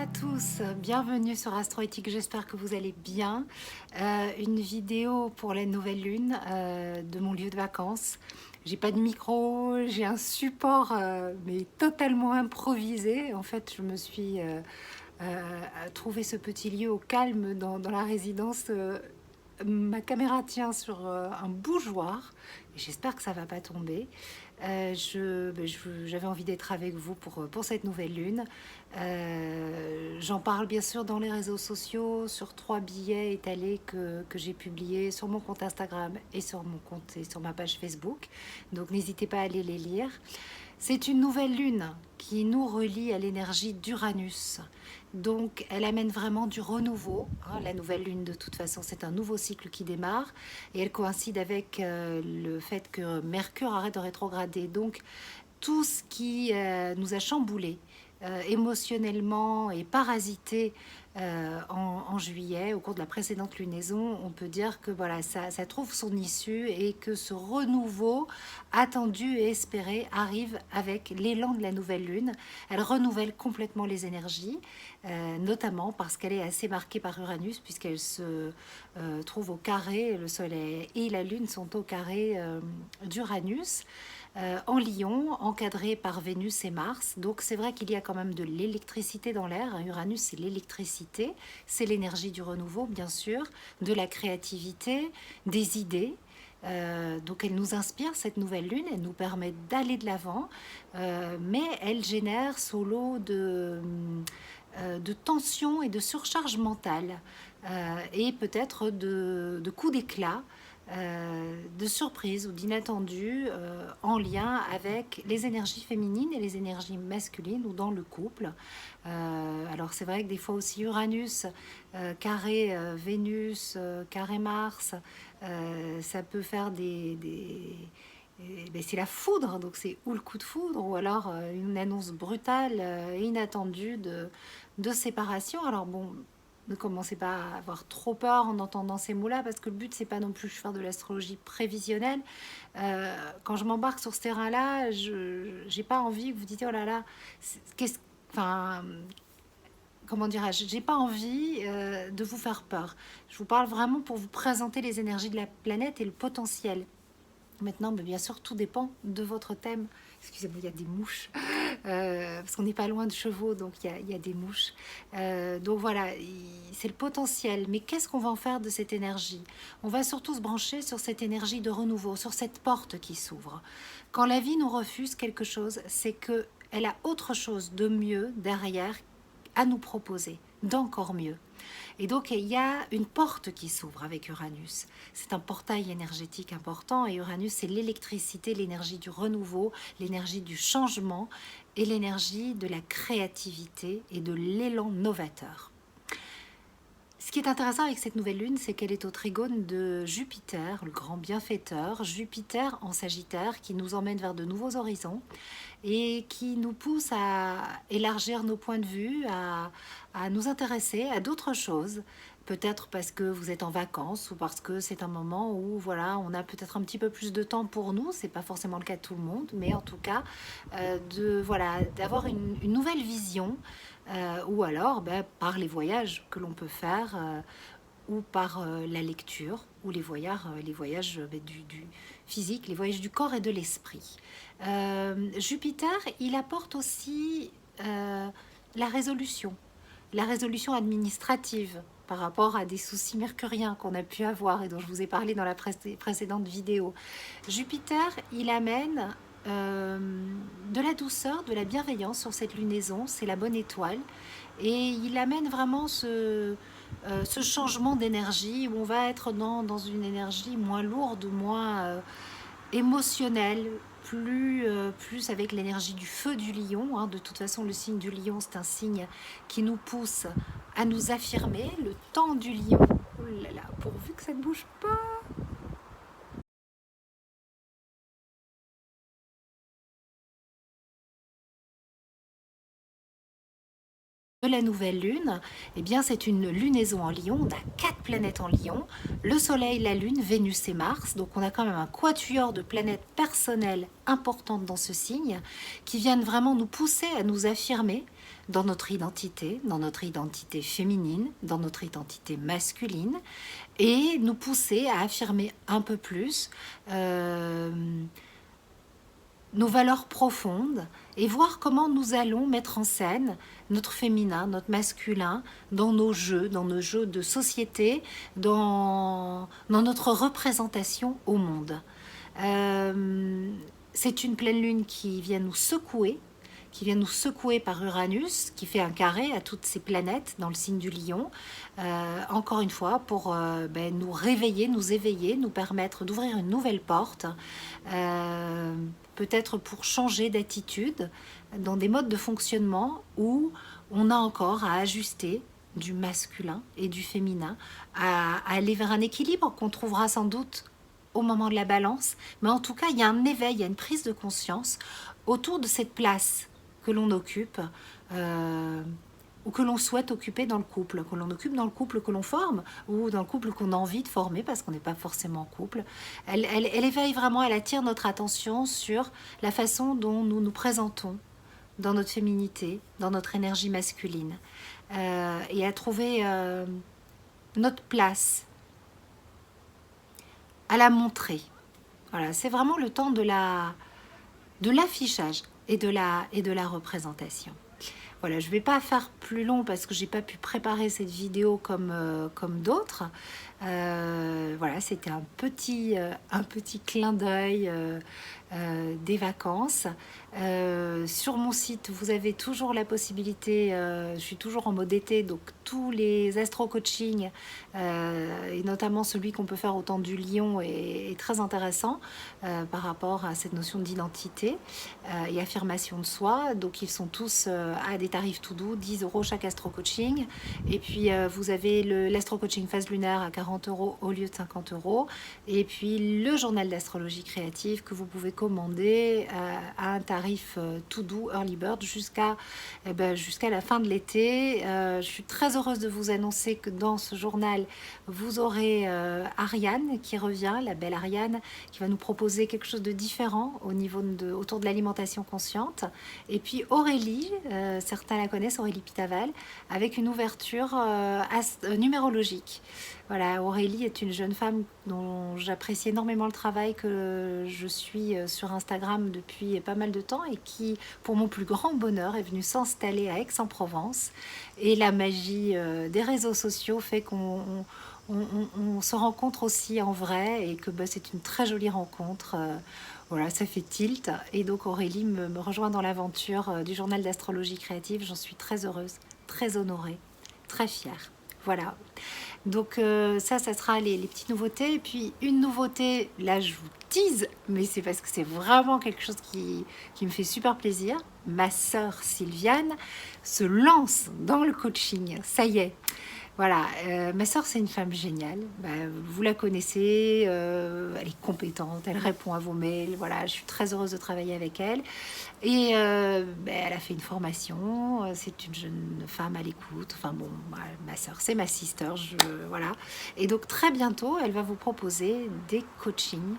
à tous, bienvenue sur Astroéthique, j'espère que vous allez bien. Une vidéo pour la nouvelle lune de mon lieu de vacances. J'ai pas de micro, j'ai un support mais totalement improvisé. En fait, je me suis trouvé ce petit lieu au calme dans la résidence. Ma caméra tient sur un bougeoir et j'espère que ça va pas tomber. J'avais envie d'être avec vous pour cette nouvelle lune. J'en parle bien sûr dans les réseaux sociaux, sur 3 billets étalés que j'ai publiés sur mon compte Instagram et sur mon compte et sur ma page Facebook. Donc n'hésitez pas à aller les lire. C'est une nouvelle lune qui nous relie à l'énergie d'Uranus. Donc elle amène vraiment du renouveau. La nouvelle lune, de toute façon, c'est un nouveau cycle qui démarre. Et elle coïncide avec le fait que Mercure arrête de rétrograder. Donc tout ce qui nous a chamboulé émotionnellement et parasité en juillet, au cours de la précédente lunaison, on peut dire que voilà, ça trouve son issue et que ce renouveau attendu et espéré arrive avec l'élan de la nouvelle lune. Elle renouvelle complètement les énergies, notamment parce qu'elle est assez marquée par Uranus, puisqu'elle se trouve au carré, le Soleil et la Lune sont au carré d'Uranus. En Lion, encadré par Vénus et Mars. Donc c'est vrai qu'il y a quand même de l'électricité dans l'air. Uranus, c'est l'électricité, c'est l'énergie du renouveau, bien sûr, de la créativité, des idées. Donc elle nous inspire, cette nouvelle lune, elle nous permet d'aller de l'avant, mais elle génère son lot de tension et de surcharge mentale, et peut-être de coups d'éclat, de surprise ou d'inattendu, en lien avec les énergies féminines et les énergies masculines ou dans le couple. Alors c'est vrai que des fois aussi Uranus, carré Vénus, carré Mars, ça peut faire c'est la foudre, donc c'est ou le coup de foudre ou alors une annonce brutale et inattendue de séparation. Alors bon, ne commencez pas à avoir trop peur en entendant ces mots-là, parce que le but, c'est pas non plus faire de l'astrologie prévisionnelle. Quand je m'embarque sur ce terrain-là, je n'ai pas envie que vous dites, oh là là, qu'est-ce, enfin, comment dirais-je, j'ai pas envie de vous faire peur. Je vous parle vraiment pour vous présenter les énergies de la planète et le potentiel. Maintenant, bien sûr, tout dépend de votre thème. Excusez-moi, il y a des mouches. Parce qu'on n'est pas loin de chevaux, donc il y a des mouches. Donc voilà, c'est le potentiel. Mais qu'est-ce qu'on va en faire de cette énergie? On va surtout se brancher sur cette énergie de renouveau, sur cette porte qui s'ouvre. Quand la vie nous refuse quelque chose, c'est qu'elle a autre chose de mieux derrière à nous proposer, d'encore mieux. Et donc, il y a une porte qui s'ouvre avec Uranus. C'est un portail énergétique important, et Uranus, c'est l'électricité, l'énergie du renouveau, l'énergie du changement et l'énergie de la créativité et de l'élan novateur. Ce qui est intéressant avec cette nouvelle lune, c'est qu'elle est au trigone de Jupiter, le grand bienfaiteur, Jupiter en Sagittaire, qui nous emmène vers de nouveaux horizons et qui nous pousse à élargir nos points de vue, à nous intéresser à d'autres choses. Peut-être parce que vous êtes en vacances ou parce que c'est un moment où voilà, on a peut-être un petit peu plus de temps pour nous. C'est pas forcément le cas de tout le monde, mais en tout cas, d'avoir une nouvelle vision, ou alors par les voyages que l'on peut faire, ou par la lecture, ou les voyages du physique, les voyages du corps et de l'esprit. Jupiter, il apporte aussi la résolution administrative par rapport à des soucis mercuriens qu'on a pu avoir et dont je vous ai parlé dans la précédente vidéo. Jupiter, il amène de la douceur, de la bienveillance sur cette lunaison, c'est la bonne étoile, et il amène vraiment ce changement d'énergie où on va être dans une énergie moins lourde, moins émotionnelle, plus avec l'énergie du feu du lion. De toute façon, le signe du lion, c'est un signe qui nous pousse à nous affirmer. Le temps du lion, oh là là, pourvu que ça ne bouge pas. de la nouvelle lune, eh bien c'est une lunaison en Lion, on a 4 planètes en Lion, le Soleil, la Lune, Vénus et Mars, donc on a quand même un quatuor de planètes personnelles importantes dans ce signe, qui viennent vraiment nous pousser à nous affirmer dans notre identité féminine, dans notre identité masculine, et nous pousser à affirmer un peu plus nos valeurs profondes et voir comment nous allons mettre en scène notre féminin, notre masculin dans nos jeux de société, dans notre représentation au monde. C'est une pleine lune qui vient nous secouer par Uranus, qui fait un carré à toutes ces planètes dans le signe du Lion, encore une fois, pour nous réveiller, nous éveiller, nous permettre d'ouvrir une nouvelle porte, peut-être pour changer d'attitude dans des modes de fonctionnement où on a encore à ajuster du masculin et du féminin, à aller vers un équilibre qu'on trouvera sans doute au moment de la balance, mais en tout cas, il y a un éveil, il y a une prise de conscience autour de cette place que l'on occupe ou que l'on souhaite occuper dans le couple, que l'on occupe dans le couple que l'on forme ou dans le couple qu'on a envie de former parce qu'on n'est pas forcément en couple. Elle éveille vraiment, elle attire notre attention sur la façon dont nous nous présentons dans notre féminité, dans notre énergie masculine et à trouver notre place, à la montrer. Voilà, c'est vraiment le temps de l'affichage et de la représentation. Voilà, je ne vais pas faire plus long parce que j'ai pas pu préparer cette vidéo comme d'autres. Voilà, c'était un petit clin d'œil des vacances. Sur mon site, vous avez toujours la possibilité, je suis toujours en mode été, donc tous les astro-coaching, et notamment celui qu'on peut faire au temps du lion, est très intéressant par rapport à cette notion d'identité et affirmation de soi. Donc ils sont tous à des tarifs tout doux, 10 € chaque astro-coaching. Et puis vous avez l'astro-coaching phase lunaire à 40 € au lieu de 50 €. Et puis le journal d'astrologie créative que vous pouvez commander à un tarif tout doux, early bird, jusqu'à la fin de l'été. Je suis très heureuse de vous annoncer que dans ce journal, vous aurez Ariane qui revient, la belle Ariane, qui va nous proposer quelque chose de différent autour de l'alimentation consciente. Et puis Aurélie, certains la connaissent, Aurélie Pitaval, avec une ouverture numérologique. Voilà, Aurélie est une jeune femme dont j'apprécie énormément le travail, que je suis sur Instagram depuis pas mal de temps et qui, pour mon plus grand bonheur, est venue s'installer à Aix-en-Provence. Et la magie des réseaux sociaux fait qu'on se rencontre aussi en vrai et que c'est une très jolie rencontre. Voilà, ça fait tilt. Et donc Aurélie me rejoint dans l'aventure du journal d'astrologie créative. J'en suis très heureuse, très honorée, très fière. Voilà. Donc ça sera les petites nouveautés. Et puis une nouveauté, là je vous tease, mais c'est parce que c'est vraiment quelque chose qui me fait super plaisir. Ma sœur Sylviane se lance dans le coaching. Ça y est. Voilà, ma sœur c'est une femme géniale, vous la connaissez, elle est compétente, elle répond à vos mails, voilà, je suis très heureuse de travailler avec elle. Et elle a fait une formation, c'est une jeune femme à l'écoute, enfin bon, ma sœur c'est ma sister, voilà. Et donc très bientôt, elle va vous proposer des coachings,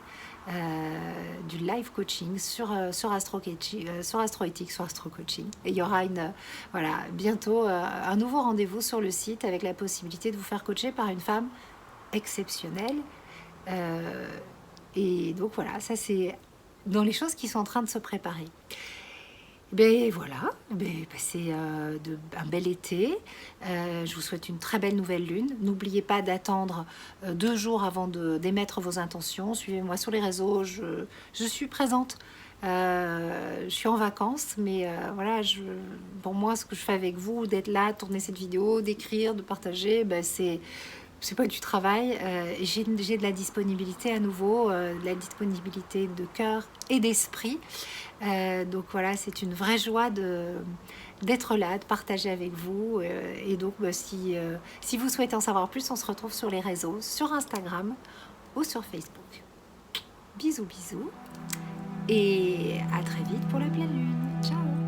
du live coaching sur AstroEthics, sur Astro Coaching. Et il y aura bientôt un nouveau rendez-vous sur le site avec la possibilité de vous faire coacher par une femme exceptionnelle. Et donc voilà, ça c'est dans les choses qui sont en train de se préparer. Voilà, passez un bel été. Je vous souhaite une très belle nouvelle lune. N'oubliez pas d'attendre 2 jours avant d'émettre vos intentions. Suivez-moi sur les réseaux, je suis présente. Je suis en vacances, mais voilà, pour moi, ce que je fais avec vous, d'être là, tourner cette vidéo, d'écrire, de partager, c'est pas du travail. J'ai de la disponibilité à nouveau, de la disponibilité de cœur et d'esprit. Donc voilà, c'est une vraie joie d'être là, de partager avec vous. Et donc si vous souhaitez en savoir plus, on se retrouve sur les réseaux, sur Instagram ou sur Facebook. Bisous, bisous. Et à très vite pour la pleine lune. Ciao!